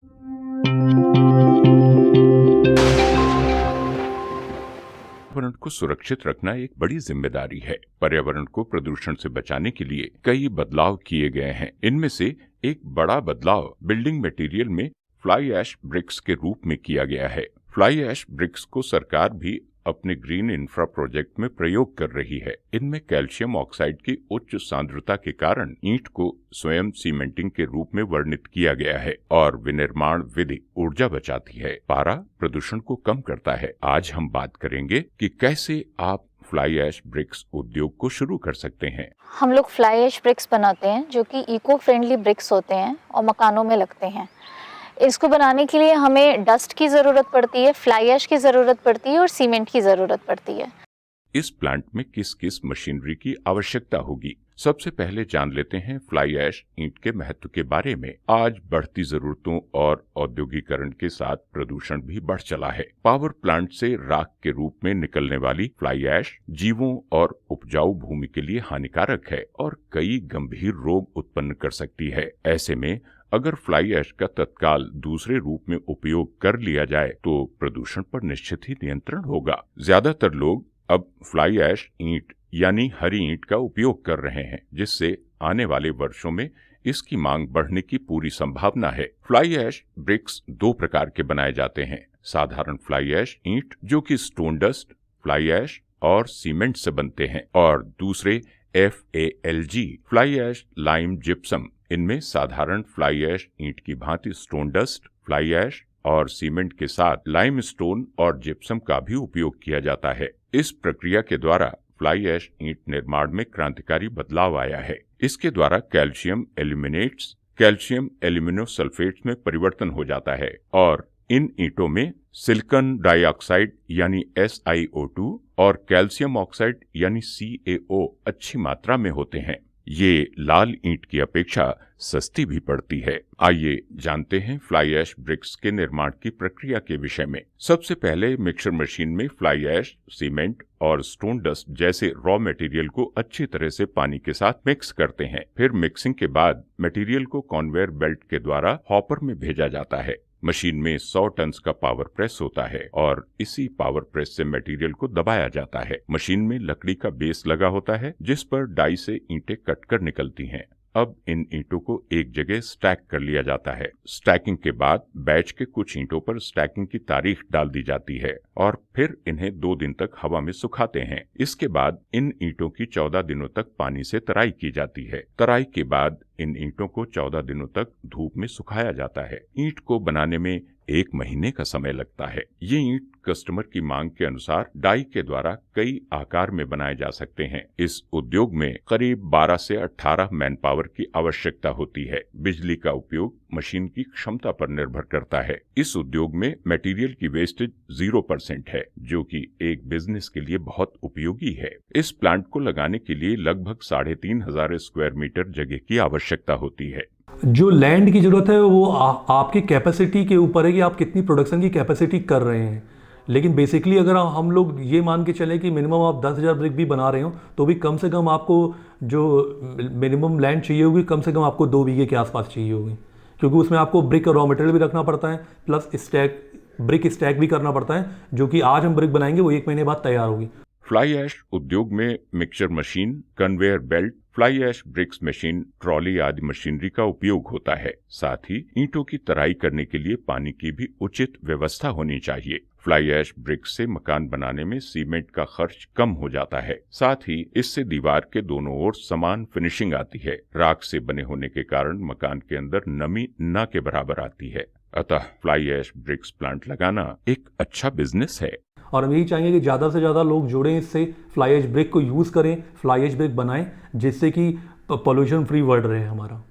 पर्यावरण को सुरक्षित रखना एक बड़ी जिम्मेदारी है। पर्यावरण को प्रदूषण से बचाने के लिए कई बदलाव किए गए हैं। इनमें से एक बड़ा बदलाव बिल्डिंग मटेरियल में फ्लाई ऐश ब्रिक्स के रूप में किया गया है। फ्लाई ऐश ब्रिक्स को सरकार भी अपने ग्रीन इंफ्रा प्रोजेक्ट में प्रयोग कर रही है। इनमें कैल्शियम ऑक्साइड की उच्च सांद्रता के कारण ईंट को स्वयं सीमेंटिंग के रूप में वर्णित किया गया है और विनिर्माण विधि ऊर्जा बचाती है, पारा प्रदूषण को कम करता है। आज हम बात करेंगे कि कैसे आप फ्लाई ऐश ब्रिक्स उद्योग को शुरू कर सकते हैं। हम लोग फ्लाई ऐश ब्रिक्स बनाते हैं जो कि इको फ्रेंडली ब्रिक्स होते हैं और मकानों में लगते हैं। इसको बनाने के लिए हमें डस्ट की ज़रूरत पड़ती है, फ्लाई ऐश की ज़रूरत पड़ती है और सीमेंट की ज़रूरत पड़ती है। इस प्लांट में किस किस मशीनरी की आवश्यकता होगी? सबसे पहले जान लेते हैं फ्लाई ऐश ईंट के महत्व के बारे में। आज बढ़ती जरूरतों और औद्योगिकरण के साथ प्रदूषण भी बढ़ चला है। पावर प्लांट से राख के रूप में निकलने वाली फ्लाई ऐश जीवों और उपजाऊ भूमि के लिए हानिकारक है और कई गंभीर रोग उत्पन्न कर सकती है। ऐसे में अगर फ्लाई ऐश का तत्काल दूसरे रूप में उपयोग कर लिया जाए तो प्रदूषण पर निश्चित ही नियंत्रण होगा। ज्यादातर लोग अब फ्लाई ऐश ईंट यानी हरी ईंट का उपयोग कर रहे हैं, जिससे आने वाले वर्षों में इसकी मांग बढ़ने की पूरी संभावना है। फ्लाई ऐश ब्रिक्स दो प्रकार के बनाए जाते हैं। साधारण फ्लाई ऐश ईंट जो कि स्टोन डस्ट, फ्लाई ऐश और सीमेंट से बनते हैं, और दूसरे FALG fly ash lime gypsum. इनमें साधारण फ्लाई ऐश ईंट की भांति स्टोन डस्ट, फ्लाई ऐश और सीमेंट के साथ लाइम स्टोन और जिप्सम का भी उपयोग किया जाता है। इस प्रक्रिया के द्वारा फ्लाई ऐश ईंट निर्माण में क्रांतिकारी बदलाव आया है। इसके द्वारा कैल्शियम एल्यूमिनेट्स कैल्शियम एल्यूमिनोसल्फेट्स में परिवर्तन हो जाता है और इन ईंटों में सिलिकॉन डाइऑक्साइड यानी SiO2 और कैल्शियम ऑक्साइड यानी CaO अच्छी मात्रा में होते हैं। ये लाल ईंट की अपेक्षा सस्ती भी पड़ती है। आइए जानते हैं फ्लाई ऐश ब्रिक्स के निर्माण की प्रक्रिया के विषय में। सबसे पहले मिक्सर मशीन में फ्लाई ऐश, सीमेंट और स्टोन डस्ट जैसे रॉ मटेरियल को अच्छी तरह से पानी के साथ मिक्स करते हैं। फिर मिक्सिंग के बाद मटेरियल को कन्वेयर बेल्ट के द्वारा हॉपर में भेजा जाता है। मशीन में 100 टन का पावर प्रेस होता है और इसी पावर प्रेस से मटेरियल को दबाया जाता है। मशीन में लकड़ी का बेस लगा होता है जिस पर डाई से ईंटें कटकर निकलती हैं। अब इन ईंटों को एक जगह स्टैक कर लिया जाता है। स्टैकिंग के बाद बैच के कुछ ईंटों पर स्टैकिंग की तारीख डाल दी जाती है और फिर इन्हें 2 दिन तक हवा में सुखाते हैं। इसके बाद इन ईंटों की 14 दिनों तक पानी से तराई की जाती है। तराई के बाद इन ईंटों को 14 दिनों तक धूप में सुखाया जाता है। ईंट को बनाने में 1 महीने का समय लगता है। ये ईंट कस्टमर की मांग के अनुसार डाई के द्वारा कई आकार में बनाए जा सकते हैं। इस उद्योग में करीब 12 से 18 मैन पावर की आवश्यकता होती है। बिजली का उपयोग मशीन की क्षमता पर निर्भर करता है। इस उद्योग में मटेरियल की वेस्टेज 0% है, जो कि एक बिजनेस के लिए बहुत उपयोगी है। इस प्लांट को लगाने के लिए लगभग 3,500 स्क्वायर मीटर जगह की आवश्यकता होती है। जो लैंड की जरूरत है वो आपकी कैपेसिटी के ऊपर है कि आप कितनी प्रोडक्शन की कैपेसिटी कर रहे हैं। लेकिन बेसिकली अगर हम लोग ये मान के चलें कि मिनिमम आप 10,000 ब्रिक भी बना रहे हो तो भी कम से कम आपको जो मिनिमम लैंड चाहिए होगी कम से कम आपको 2 बीघे के आसपास चाहिए होगी, क्योंकि उसमें आपको ब्रिक और रॉ मटेरियल भी रखना पड़ता है, प्लस ब्रिक स्टैक भी करना पड़ता है, जो कि आज हम ब्रिक बनाएंगे वो 1 महीने बाद तैयार होगी। फ्लाई ऐश उद्योग में mixture machine, conveyor belt, fly ash bricks machine, trolley आदि मशीनरी का उपयोग होता है। साथ ही ईंटों की तराई करने के लिए पानी की भी उचित व्यवस्था होनी चाहिए। फ्लाई ऐश ब्रिक्स से मकान बनाने में सीमेंट का खर्च कम हो जाता है। साथ ही इससे दीवार के दोनों ओर समान फिनिशिंग आती है। राख से बने होने के कारण मकान के अंदर नमी न के बराबर आती है। अतः फ्लाई ऐश ब्रिक्स प्लांट लगाना एक अच्छा बिजनेस है। और हम यही चाहेंगे कि ज़्यादा से ज़्यादा लोग जुड़ें इससे, फ्लाई ऐश ब्रिक को यूज़ करें, फ्लाई ऐश ब्रिक बनाएं, जिससे कि पोल्यूशन फ्री वर्ल्ड रहे हमारा।